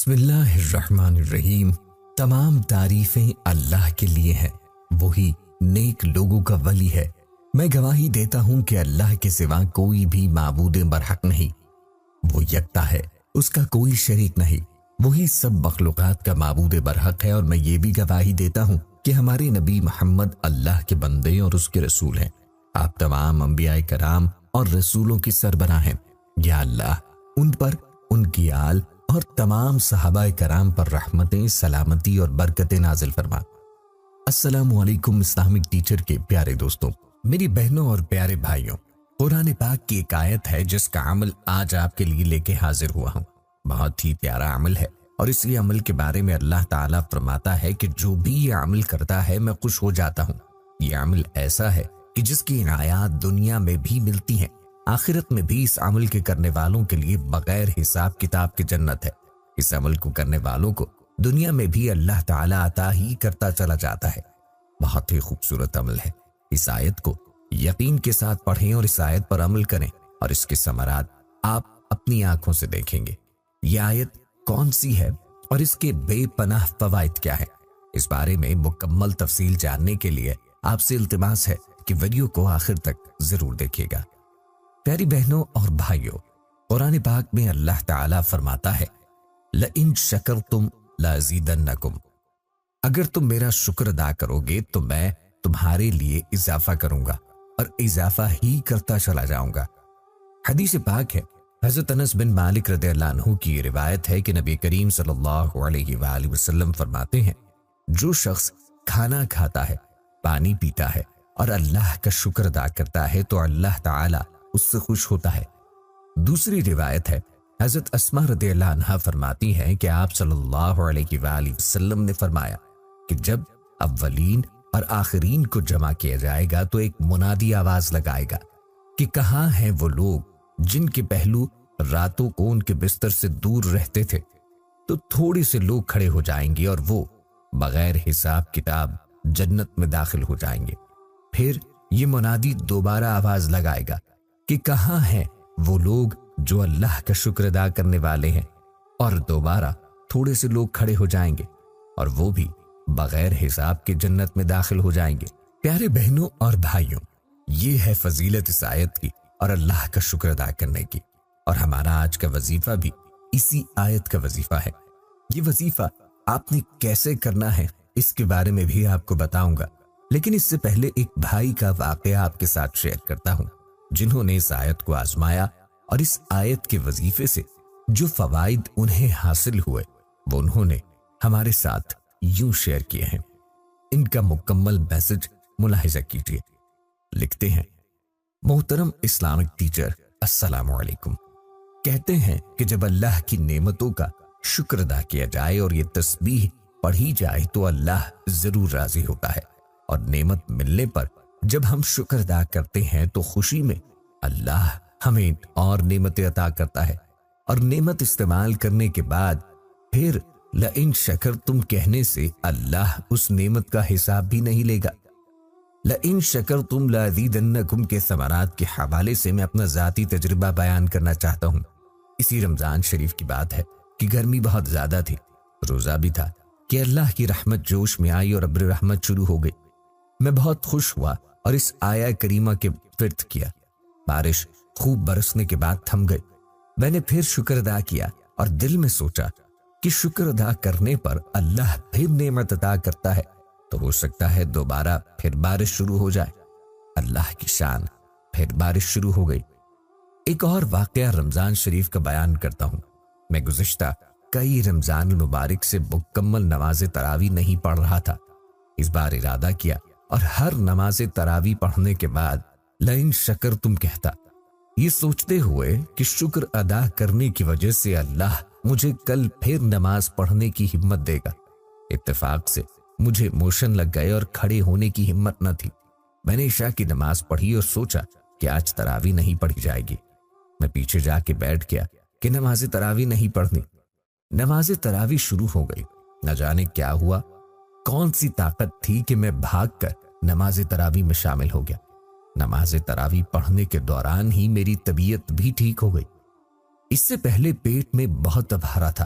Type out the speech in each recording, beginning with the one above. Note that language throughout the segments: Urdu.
بسم اللہ الرحمن الرحیم۔ تمام تعریفیں اللہ کے لیے ہیں، وہی نیک لوگوں کا ولی ہے۔ میں گواہی دیتا ہوں کہ اللہ کے سوا کوئی بھی معبود برحق نہیں، وہ یکتا ہے، اس کا کوئی شریک نہیں، وہی سب مخلوقات کا معبود برحق ہے۔ اور میں یہ بھی گواہی دیتا ہوں کہ ہمارے نبی محمد اللہ کے بندے اور اس کے رسول ہیں۔ آپ تمام انبیاء کرام اور رسولوں کی سربراہ ہیں۔ یا اللہ ان پر، ان کی آل اور تمام صحابہ کرام پر رحمتیں، سلامتی اور برکتیں نازل فرما۔ السلام علیکم اسلامک ٹیچر کے پیارے دوستوں، میری بہنوں اور پیارے بھائیوں، قرآن پاک کی ایک آیت ہے جس کا عمل آج آپ کے لیے لے کے حاضر ہوا ہوں۔ بہت ہی پیارا عمل ہے، اور اسی عمل کے بارے میں اللہ تعالیٰ فرماتا ہے کہ جو بھی یہ عمل کرتا ہے میں خوش ہو جاتا ہوں۔ یہ عمل ایسا ہے کہ جس کی عنایات دنیا میں بھی ملتی ہیں، آخرت میں بھی اس عمل کے کرنے والوں کے لیے بغیر حساب کتاب کی جنت ہے۔ اس عمل کو کرنے والوں کو دنیا میں بھی اللہ تعالیٰ عطا ہی کرتا چلا جاتا ہے۔ بہت ہی خوبصورت عمل ہے۔ اس آیت کو یقین کے ساتھ پڑھیں اور اس آیت پر عمل کریں، اور اس کے ثمرات آپ اپنی آنکھوں سے دیکھیں گے۔ یہ آیت کون سی ہے اور اس کے بے پناہ فوائد کیا ہے، اس بارے میں مکمل تفصیل جاننے کے لیے آپ سے التماس ہے کہ ویڈیو کو آخر تک ضرور دیکھیے گا۔ پیاری بہنوں اور بھائیوں، قرآن پاک میں اللہ تعالیٰ فرماتا ہے لَإِن شَكَرْتُمْ لَأَزِيدَنَّكُمْ، اگر تم میرا شکر ادا کرو گے تو میں تمہارے لیے اضافہ کروں گا اور اضافہ ہی کرتا چلا جاؤں گا۔ حدیث پاک ہے، حضرت انس بن مالک رضی اللہ عنہ کی یہ روایت ہے کہ نبی کریم صلی اللہ علیہ وآلہ وسلم فرماتے ہیں، جو شخص کھانا کھاتا ہے، پانی پیتا ہے اور اللہ کا شکر ادا کرتا ہے تو اللہ تعالیٰ اس سے خوش ہوتا ہے۔ دوسری روایت ہے، حضرت اسماء رضی اللہ عنہا فرماتی ہیں کہ آپ صلی اللہ علیہ وآلہ وسلم نے فرمایا کہ جب اولین اور آخرین کو جمع کیا جائے گا تو ایک منادی آواز لگائے گا کہ کہاں ہیں وہ لوگ جن کے پہلو راتوں کو ان کے بستر سے دور رہتے تھے؟ تو تھوڑے سے لوگ کھڑے ہو جائیں گے اور وہ بغیر حساب کتاب جنت میں داخل ہو جائیں گے۔ پھر یہ منادی دوبارہ آواز لگائے گا کہ کہاں ہیں وہ لوگ جو اللہ کا شکر ادا کرنے والے ہیں، اور دوبارہ تھوڑے سے لوگ کھڑے ہو جائیں گے اور وہ بھی بغیر حساب کے جنت میں داخل ہو جائیں گے۔ پیارے بہنوں اور بھائیوں، یہ ہے فضیلت اس آیت کی اور اللہ کا شکر ادا کرنے کی، اور ہمارا آج کا وظیفہ بھی اسی آیت کا وظیفہ ہے۔ یہ وظیفہ آپ نے کیسے کرنا ہے اس کے بارے میں بھی آپ کو بتاؤں گا، لیکن اس سے پہلے ایک بھائی کا واقعہ آپ کے ساتھ شیئر کرتا ہوں جنہوں نے اس آیت کو آزمایا اور اس آیت کے وظیفے سے جو فوائد انہیں حاصل ہوئے وہ انہوں نے ہمارے ساتھ یوں شیئر کیے ہیں۔ ان کا مکمل میسج ملاحظہ کیجیے۔ لکھتے ہیں، محترم اسلامک ٹیچر، السلام علیکم۔ کہتے ہیں کہ جب اللہ کی نعمتوں کا شکر ادا کیا جائے اور یہ تسبیح پڑھی جائے تو اللہ ضرور راضی ہوتا ہے، اور نعمت ملنے پر جب ہم شکر ادا کرتے ہیں تو خوشی میں اللہ ہمیں اور نعمتیں عطا کرتا ہے، اور نعمت استعمال کرنے کے بعد پھر لئن شکرتم کہنے سے اللہ اس نعمت کا حساب بھی نہیں لے گا۔ لئن شکرتم لازیدنکم کے ثمرات کے حوالے سے میں اپنا ذاتی تجربہ بیان کرنا چاہتا ہوں۔ اسی رمضان شریف کی بات ہے کہ گرمی بہت زیادہ تھی، روزہ بھی تھا کہ اللہ کی رحمت جوش میں آئی اور ابر رحمت شروع ہو گئی۔ میں بہت خوش ہوا اور اس آیہ کریمہ کے ورد کیا۔ بارش خوب برسنے کے بعد تھم گئی۔ میں نے پھر شکر ادا کیا اور دل میں سوچا کہ شکر ادا کرنے پر اللہ پھر نعمت عطا کرتا ہے تو ہو سکتا ہے دوبارہ پھر بارش شروع ہو جائے۔ اللہ کی شان، پھر بارش شروع ہو گئی۔ ایک اور واقعہ رمضان شریف کا بیان کرتا ہوں۔ میں گزشتہ کئی رمضان المبارک سے مکمل نماز تراویح نہیں پڑھ رہا تھا۔ اس بار ارادہ کیا اور ہر نماز تراویح پڑھنے کے بعد لئن شکرتم کہتا، یہ سوچتے ہوئے کہ شکر ادا کرنے کی وجہ سے اللہ مجھے کل پھر نماز پڑھنے کی ہمت دے گا۔ اتفاق سے مجھے موشن لگ گئے اور کھڑے ہونے کی ہمت نہ تھی۔ میں نے عشاء کی نماز پڑھی اور سوچا کہ آج تراویح نہیں پڑھی جائے گی۔ میں پیچھے جا کے بیٹھ گیا کہ نماز تراویح نہیں پڑھنی۔ نماز تراویح شروع ہو گئی۔ نہ جانے کیا ہوا، کون سی طاقت تھی کہ میں بھاگ کر نماز تراویح میں شامل ہو گیا۔ نماز تراویح پڑھنے کے دوران ہی میری طبیعت بھی ٹھیک ہو گئی۔ اس سے پہلے پیٹ میں بہت ابہارا تھا۔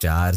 4